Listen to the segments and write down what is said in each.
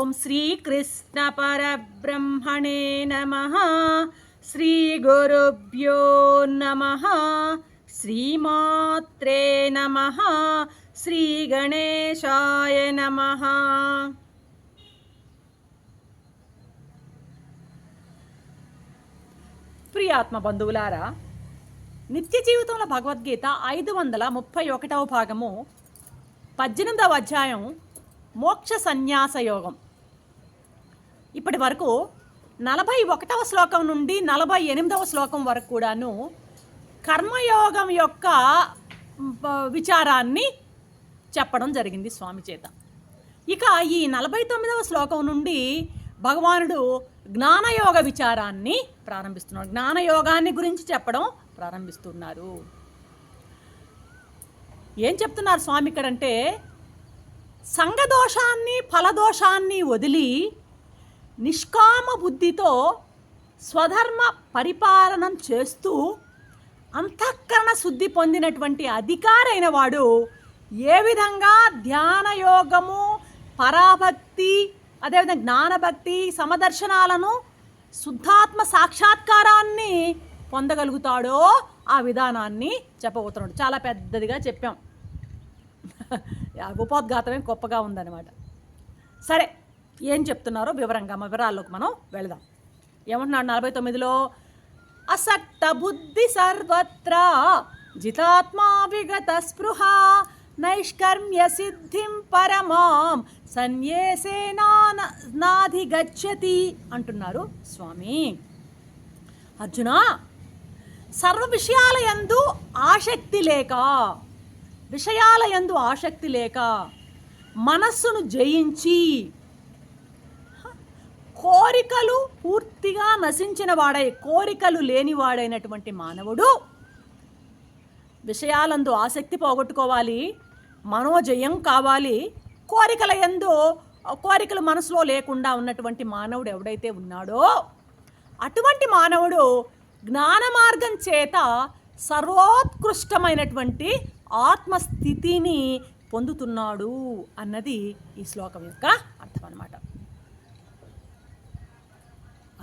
ఓం శ్రీకృష్ణ పరబ్రహ్మణే నమః. శ్రీ గురుభ్యో నమః. శ్రీమాత్రే నమః. శ్రీ గణేశాయ నమః. ప్రియాత్మ బంధువులారా, నిత్య జీవితంలో భగవద్గీత 531వ భాగము 18వ అధ్యాయం మోక్ష సన్యాస యోగం. ఇప్పటి వరకు 41వ శ్లోకం నుండి 48వ శ్లోకం వరకు కూడాను కర్మయోగం యొక్క విచారాన్ని చెప్పడం జరిగింది స్వామి చేత. ఇక ఈ 49వ శ్లోకం నుండి భగవానుడు జ్ఞానయోగ విచారాన్ని ప్రారంభిస్తున్నారు. జ్ఞానయోగాన్ని గురించి చెప్పడం ప్రారంభిస్తున్నారు. ఏం చెప్తున్నారు స్వామి ఇక్కడంటే, సంగదోషాన్ని ఫలదోషాన్ని వదిలి నిష్కామ బుద్ధితో స్వధర్మ పరిపాలనం చేస్తూ అంతఃకరణ శుద్ధి పొందినటువంటి అధికారైన వాడు ఏ విధంగా ధ్యానయోగము, పరాభక్తి, అదేవిధంగా జ్ఞానభక్తి, సమదర్శనాలను, శుద్ధాత్మ సాక్షాత్కారాన్ని పొందగలుగుతాడో ఆ విధానాన్ని చెప్పబోతున్నాడు. చాలా పెద్దదిగా చెప్పాం, ఉపోద్ఘాతమే గొప్పగా ఉందన్నమాట. సరే, ఏం చెప్తున్నారో వివరాల్లోకి మనం వెళదాం. ఏమంటున్నాడు 49లో, అసక్త బుద్ధి సర్వత్రా జితాత్మా విగత స్పృహ నైష్కర్మ్య సిద్ధిం పరమాం సన్యాసేనాధిగచ్చతి అంటున్నారు స్వామి. అర్జున, సర్వ విషయాలయందు ఆసక్తి లేక మనస్సును జయించి కోరికలు పూర్తిగా నశించిన వాడై, కోరికలు లేనివాడైనటువంటి మానవుడు విషయాలందు ఆసక్తి పోగొట్టుకోవాలి, మనోజయం కావాలి. కోరికలు మనసులో లేకుండా ఉన్నటువంటి మానవుడు ఎవడైతే ఉన్నాడో అటువంటి మానవుడు జ్ఞాన మార్గం చేత సర్వోత్కృష్టమైనటువంటి ఆత్మస్థితిని పొందుతున్నాడు అన్నది ఈ శ్లోకం యొక్క అర్థం అన్నమాట.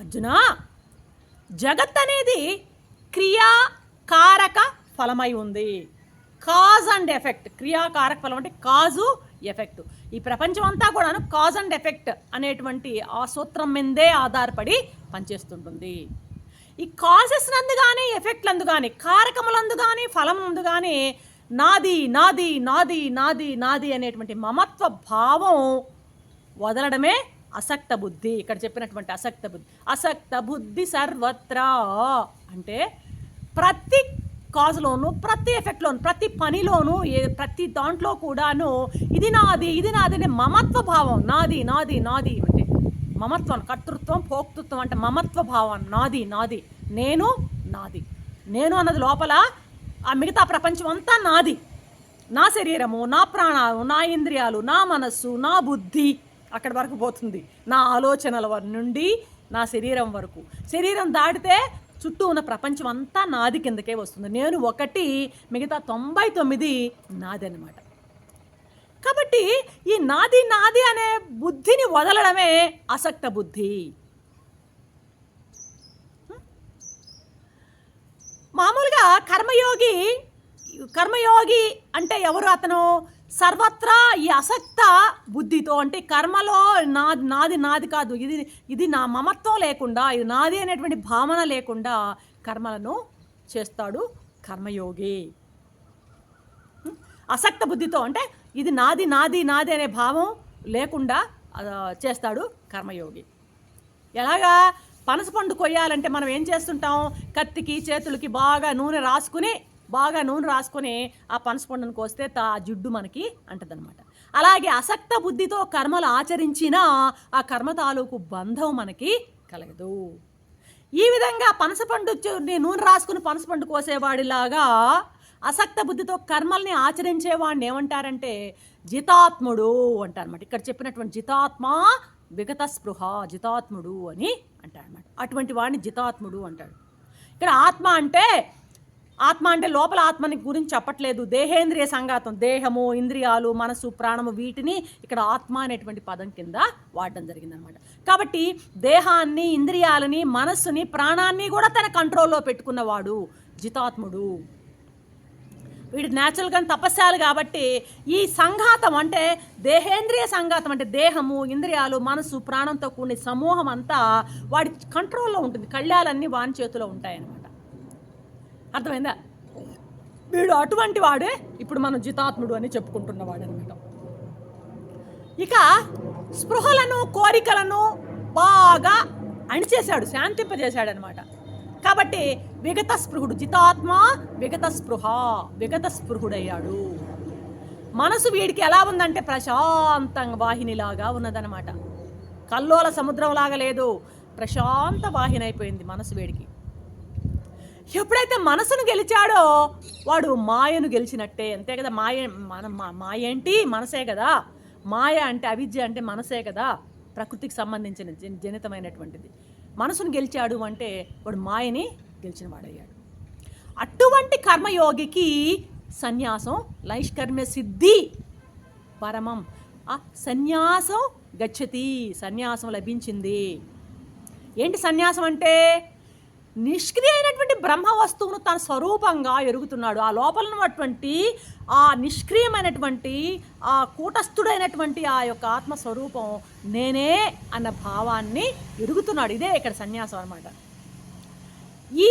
అర్జున, జగత్ అనేది క్రియాకారక ఫలమై ఉంది. Cause and effect. క్రియాకారక ఫలం అంటే కాజు, ఎఫెక్ట్. ఈ ప్రపంచం అంతా కూడాను కాజ్ అండ్ ఎఫెక్ట్ అనేటువంటి ఆ సూత్రం మీదే ఆధారపడి పనిచేస్తుంటుంది. ఈ కాజెస్ నందు కానీ, ఎఫెక్ట్లందు కానీ, కారకములందు కానీ, ఫలములందు కానీ నాది నాది నాది నాది నాది అనేటువంటి మమత్వ భావం వదలడమే అసక్త బుద్ధి. ఇక్కడ చెప్పినటువంటి అసక్త బుద్ధి. అసక్త బుద్ధి సర్వత్రా అంటే ప్రతి కాజులోను, ప్రతి ఎఫెక్ట్లోను, ప్రతి పనిలోను, ప్రతి దాంట్లో కూడాను ఇది నాది ఇది నాది అనే మమత్వ భావం. నాది నాది నాది అంటే మమత్వం, కర్తృత్వం, భోక్తృత్వం అంటే మమత్వ భావం. నాది నాది, నేను నాది. నేను అన్నది లోపల ఆ మిగతా ప్రపంచం అంతా నాది. నా శరీరము, నా ప్రాణాలు, నా ఇంద్రియాలు, నా మనస్సు, నా బుద్ధి అక్కడి వరకు పోతుంది. నా ఆలోచనల నుండి నా శరీరం వరకు. శరీరం దాటితే చుట్టూ ఉన్న ప్రపంచం అంతా నాది కిందకే వస్తుంది. నేను ఒకటి, మిగతా 99 నాది అన్నమాట. కాబట్టి ఈ నాది నాది అనే బుద్ధిని వదలడమే అసక్త బుద్ధి. మామూలుగా కర్మయోగి అంటే ఎవరు? అతను సర్వత్రా ఈ అసక్త బుద్ధితో, అంటే కర్మలో నాది కాదు, ఇది నా మమత్వం లేకుండా, ఇది నాది అనేటువంటి భావన లేకుండా కర్మలను చేస్తాడు కర్మయోగి. అసక్త బుద్ధితో అంటే ఇది నాది నాది నాది అనే భావం లేకుండా చేస్తాడు కర్మయోగి. ఎలాగా? పనసపండు కొయ్యాలంటే మనం ఏం చేస్తుంటాం? కత్తికి చేతులకి బాగా నూనె రాసుకుని ఆ పనసపండును కోస్తే ఆ జిడ్డు మనకి అంటదనమాట. అలాగే అసక్త బుద్ధితో కర్మలు ఆచరించినా ఆ కర్మ తాలూకు బంధం మనకి కలగదు. ఈ విధంగా పనసపండు నూనె రాసుకుని పనసపండు కోసేవాడిలాగా అసక్త బుద్ధితో కర్మల్ని ఆచరించేవాడిని ఏమంటారంటే జితాత్ముడు అంటారన్నమాట. ఇక్కడ చెప్పినటువంటి జితాత్మ విగత స్పృహ, జితాత్ముడు అని అంటారన్నమాట. అటువంటి వాడిని జితాత్ముడు అంటాడు. ఇక్కడ ఆత్మ అంటే ఆత్మ అంటే లోపల ఆత్మని గురించి చెప్పట్లేదు, దేహేంద్రియ సంఘాతం, దేహము, ఇంద్రియాలు, మనసు, ప్రాణము, వీటిని ఇక్కడ ఆత్మ అనేటువంటి పదం కింద వాడడం జరిగిందనమాట. కాబట్టి దేహాన్ని, ఇంద్రియాలని, మనస్సుని, ప్రాణాన్ని కూడా తన కంట్రోల్లో పెట్టుకున్నవాడు జితాత్ముడు. వీడు న్యాచురల్గా తపస్యాలు కాబట్టి ఈ సంఘాతం అంటే దేహేంద్రియ సంఘాతం అంటే దేహము, ఇంద్రియాలు, మనసు, ప్రాణంతో కూడిన సమూహం అంతా వాడి కంట్రోల్లో ఉంటుంది. కళ్యాలన్నీ వాని చేతిలో ఉంటాయన్నమాట. అర్థమైందా? వీడు అటువంటి వాడే ఇప్పుడు మనం జితాత్ముడు అని చెప్పుకుంటున్నవాడు అనమాట. ఇక స్పృహలను, కోరికలను బాగా అణిచేశాడు, శాంతింపజేశాడు అనమాట. కాబట్టి విగత స్పృహుడు, జితాత్మ విగత స్పృహ, విగత స్పృహుడయ్యాడు. మనసు వీడికి ఎలా ఉందంటే ప్రశాంతంగా వాహినిలాగా ఉన్నదనమాట. కల్లోల సముద్రంలాగా లేదు, ప్రశాంత వాహిని అయిపోయింది మనసు వీడికి. ఎప్పుడైతే మనసును గెలిచాడో వాడు మాయను గెలిచినట్టే, అంతే కదా. మాయ ఏంటి? మనసే కదా. మాయ అంటే అవిద్య అంటే మనసే కదా, ప్రకృతికి సంబంధించిన జనితమైనటువంటిది. మనసును గెలిచాడు అంటే వాడు మాయని గెలిచిన వాడయ్యాడు. అటువంటి కర్మయోగికి సన్యాసం, నైష్కర్మ్య సిద్ధి పరమం. ఆ సన్యాసం గచ్చతి, సన్యాసం లభించింది. ఏంటి సన్యాసం అంటే? నిష్క్రియ అయినటువంటి బ్రహ్మ వస్తువును తన స్వరూపంగా ఎరుగుతున్నాడు. ఆ లోపల ఉన్నటువంటి ఆ నిష్క్రియమైనటువంటి ఆ కూటస్థుడైనటువంటి ఆ యొక్క ఆత్మస్వరూపం నేనే అన్న భావాన్ని ఎరుగుతున్నాడు. ఇదే ఇక్కడ సన్యాసం అన్నమాట. ఈ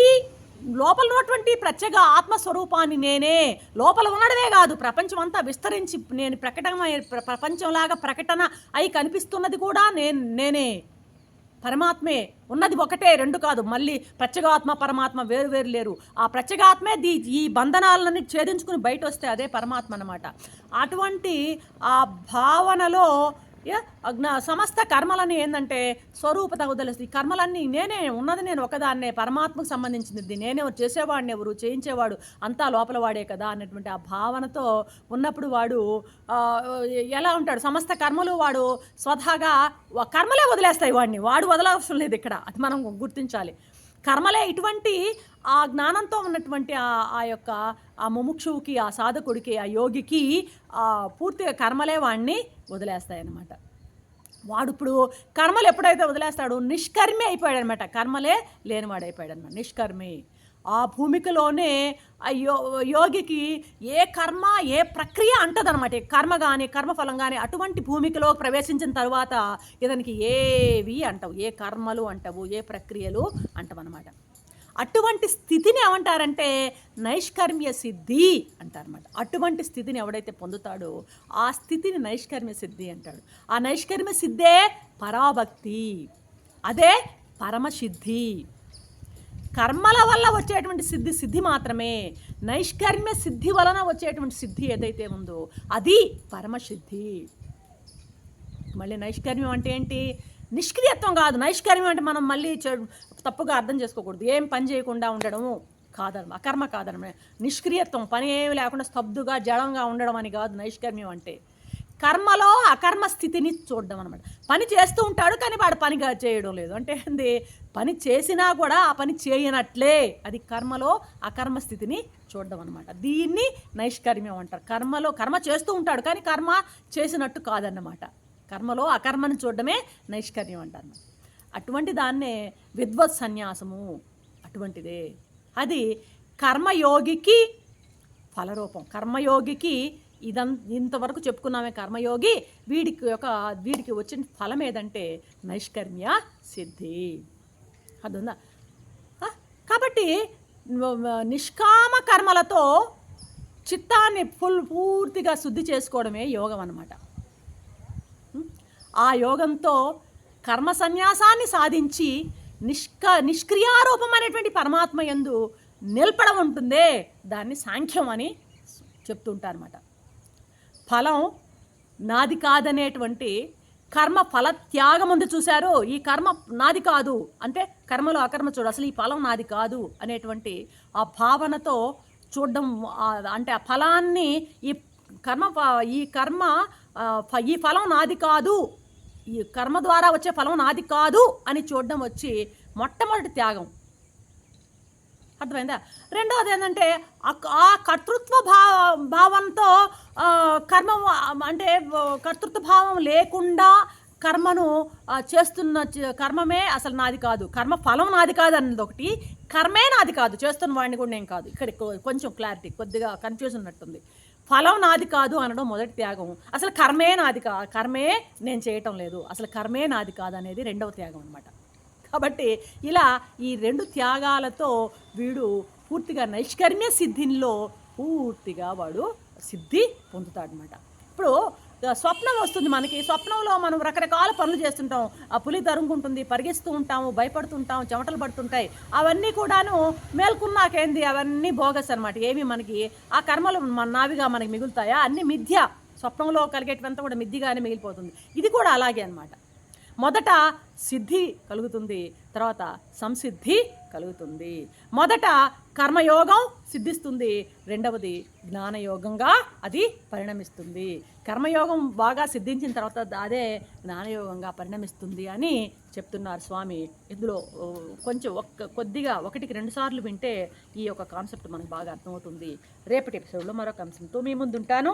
లోపల ఉన్నటువంటి ప్రత్యేక ఆత్మస్వరూపాన్ని నేనే, లోపల ఉండడమే కాదు ప్రపంచం అంతా విస్తరించి నేను ప్రపంచంలాగా ప్రకటన అయి కనిపిస్తున్నది కూడా నేనే, పరమాత్మే. ఉన్నది ఒకటే, రెండు కాదు. మళ్ళీ ప్రత్యేగాత్మ పరమాత్మ వేరు వేరు లేరు. ఆ ప్రత్యేగాత్మే ఈ బంధనాలని ఛేదించుకుని బయట వస్తే అదే పరమాత్మ అన్నమాట. అటువంటి ఆ భావనలో సమస్త కర్మలని ఏంటంటే స్వరూపత వదిలేసి, ఈ కర్మలన్నీ నేనే, ఉన్నది నేను ఒకదాన్నే, పరమాత్మకు సంబంధించింది నేనే, చేసేవాడిని ఎవరు, చేయించేవాడు అంతా లోపల వాడే కదా అన్నటువంటి ఆ భావనతో ఉన్నప్పుడు వాడు ఎలా ఉంటాడు? సమస్త కర్మలు వాడు స్వతహాగా కర్మలే వదిలేస్తాయి వాడిని, వాడు వదలవసరం లేదు ఇక్కడ. అది మనం గుర్తించాలి. కర్మలే ఇటువంటి ఆ జ్ఞానంతో ఉన్నటువంటి ఆ యొక్క ఆ ముముక్షువుకి, ఆ సాధకుడికి, ఆ యోగికి పూర్తిగా కర్మలే వాడిని వదిలేస్తాయన్నమాట. వాడు ఇప్పుడు కర్మలు ఎప్పుడైతే వదిలేస్తాడో నిష్కర్మి అయిపోయాడు అనమాట. కర్మలే లేనివాడు అయిపోయాడు అనమాట, నిష్కర్మి. ఆ భూమికలోనే ఆ యోగికి ఏ కర్మ, ఏ ప్రక్రియ అంటదనమాట. కర్మ కానీ కర్మఫలం కానీ అటువంటి భూమికలో ప్రవేశించిన తర్వాత ఇతనికి ఏవి అంటవు, ఏ కర్మలు అంటవు, ఏ ప్రక్రియలు అంటవన్నమాట. అటువంటి స్థితిని ఏమంటారంటే నైష్కర్మ్య సిద్ధి అంటారన్నమాట. అటువంటి స్థితిని ఎవడైతే పొందుతాడో ఆ స్థితిని నైష్కర్మ్య సిద్ధి అంటాడు. ఆ నైష్కర్మ్య సిద్ధే పరాభక్తి, అదే పరమసిద్ధి. కర్మల వల్ల వచ్చేటువంటి సిద్ధి మాత్రమే. నైష్కర్మ్య సిద్ధి వలన వచ్చేటువంటి సిద్ధి ఏదైతే ఉందో అది పరమసిద్ధి. మళ్ళీ నైష్కర్మ్యం అంటే ఏంటి? నిష్క్రియత్వం కాదు. నైష్కర్మ్యం అంటే మనం మళ్ళీ తప్పుగా అర్థం చేసుకోకూడదు. ఏం పని చేయకుండా ఉండడము కాదనమాట, అకర్మ కాదనమాట. నిష్క్రియత్వం, పని ఏమి లేకుండా స్తబ్దుగా జడంగా ఉండడం అని కాదు నైష్కర్మ్యం అంటే. కర్మలో అకర్మ స్థితిని చూడడం అనమాట. పని చేస్తూ ఉంటాడు కానీ వాడు పనిగా చేయడం లేదు అంటే ఏంది? పని చేసినా కూడా ఆ పని చేయనట్లే, అది కర్మలో అకర్మ స్థితిని చూడడం అనమాట. దీన్ని నైష్కర్మ్యం అంటారు. కర్మ చేస్తూ ఉంటాడు కానీ కర్మ చేసినట్టు కాదన్నమాట. కర్మలో అకర్మను చూడడమే నైష్కర్మ్యం అంటారు. అటువంటి దాన్నే విద్వత్ సన్యాసము అటువంటిదే. అది కర్మయోగికి ఫలరూపం. కర్మయోగికి ఇంతవరకు చెప్పుకున్నామే కర్మయోగి, వీడికి వచ్చిన ఫలం ఏదంటే నైష్కర్మ్య సిద్ధి. అదుందా? కాబట్టి నిష్కామ కర్మలతో చిత్తాన్ని పూర్తిగా శుద్ధి చేసుకోవడమే యోగం అన్నమాట. ఆ యోగంతో కర్మ సన్యాసాన్ని సాధించి నిష్క్రియారూపమైనటువంటి పరమాత్మ యందు నిలపడం ఉంటుందే దాన్ని సాంఖ్యం అని చెప్తుంటారన్నమాట. ఫలం నాది కాదనేటువంటి కర్మ ఫల త్యాగం ఉంది చూశారు. ఈ కర్మ నాది కాదు అంటే కర్మలో అకర్మ చూడు, అసలు ఈ ఫలం నాది కాదు అనేటువంటి ఆ భావనతో చూడడం, అంటే ఆ ఫలాన్ని ఈ ఫలం నాది కాదు, ఈ కర్మ ద్వారా వచ్చే ఫలం నాది కాదు అని చూడడం వచ్చి మొట్టమొదటి త్యాగం. అర్థమైందా? రెండవది ఏంటంటే ఆ కర్తృత్వ భావంతో కర్మ అంటే కర్తృత్వ భావం లేకుండా కర్మను చేస్తున్న కర్మమే అసలు నాది కాదు, కర్మ ఫలం నాది కాదు అన్నది ఒకటి, కర్మే నాది కాదు చేస్తున్న వాడిని కూడా నేను కాదు. ఇక్కడ కొంచెం క్లారిటీ, కొద్దిగా కన్ఫ్యూజన్ ఉన్నట్టుంది. ఫలం నాది కాదు అనడం మొదటి త్యాగం, అసలు కర్మే నాది కర్మే నేను చేయటం లేదు, అసలు కర్మే నాది కాదు అనేది రెండవ త్యాగం అనమాట. కాబట్టి ఇలా ఈ రెండు త్యాగాలతో వీడు పూర్తిగా నైష్కర్మ్య సిద్ధిలో పూర్తిగా వాడు సిద్ధి పొందుతాడనమాట. ఇప్పుడు స్వప్నం వస్తుంది మనకి, స్వప్నంలో మనం రకరకాల పనులు చేస్తుంటాం, ఆ పులి తరుముకుంటుంది, పరిగెస్తూ ఉంటాము, భయపడుతుంటాం, చెమటలు పడుతుంటాయి, అవన్నీ కూడాను మేల్కున్నాకేంది అవన్నీ బోగస్ అనమాట. ఏమి మనకి ఆ కర్మలు నావిగా మనకి మిగులుతాయా? అన్ని మిథ్య. స్వప్నంలో కలిగేటివంతా కూడా మిథ్యగానే మిగిలిపోతుంది. ఇది కూడా అలాగే అనమాట. మొదట సిద్ధి కలుగుతుంది, తర్వాత సంసిద్ధి కలుగుతుంది. మొదట కర్మయోగం సిద్ధిస్తుంది, రెండవది జ్ఞానయోగంగా అది పరిణమిస్తుంది. కర్మయోగం బాగా సిద్ధించిన తర్వాత అదే జ్ఞానయోగంగా పరిణమిస్తుంది అని చెప్తున్నారు స్వామి. ఇందులో కొంచెం కొద్దిగా ఒకటికి 2 సార్లు వింటే ఈ యొక్క కాన్సెప్ట్ మనకు బాగా అర్థమవుతుంది. రేపటి ఎపిసోడ్లో మరొక అంశంతో మీ ముందుంటాను.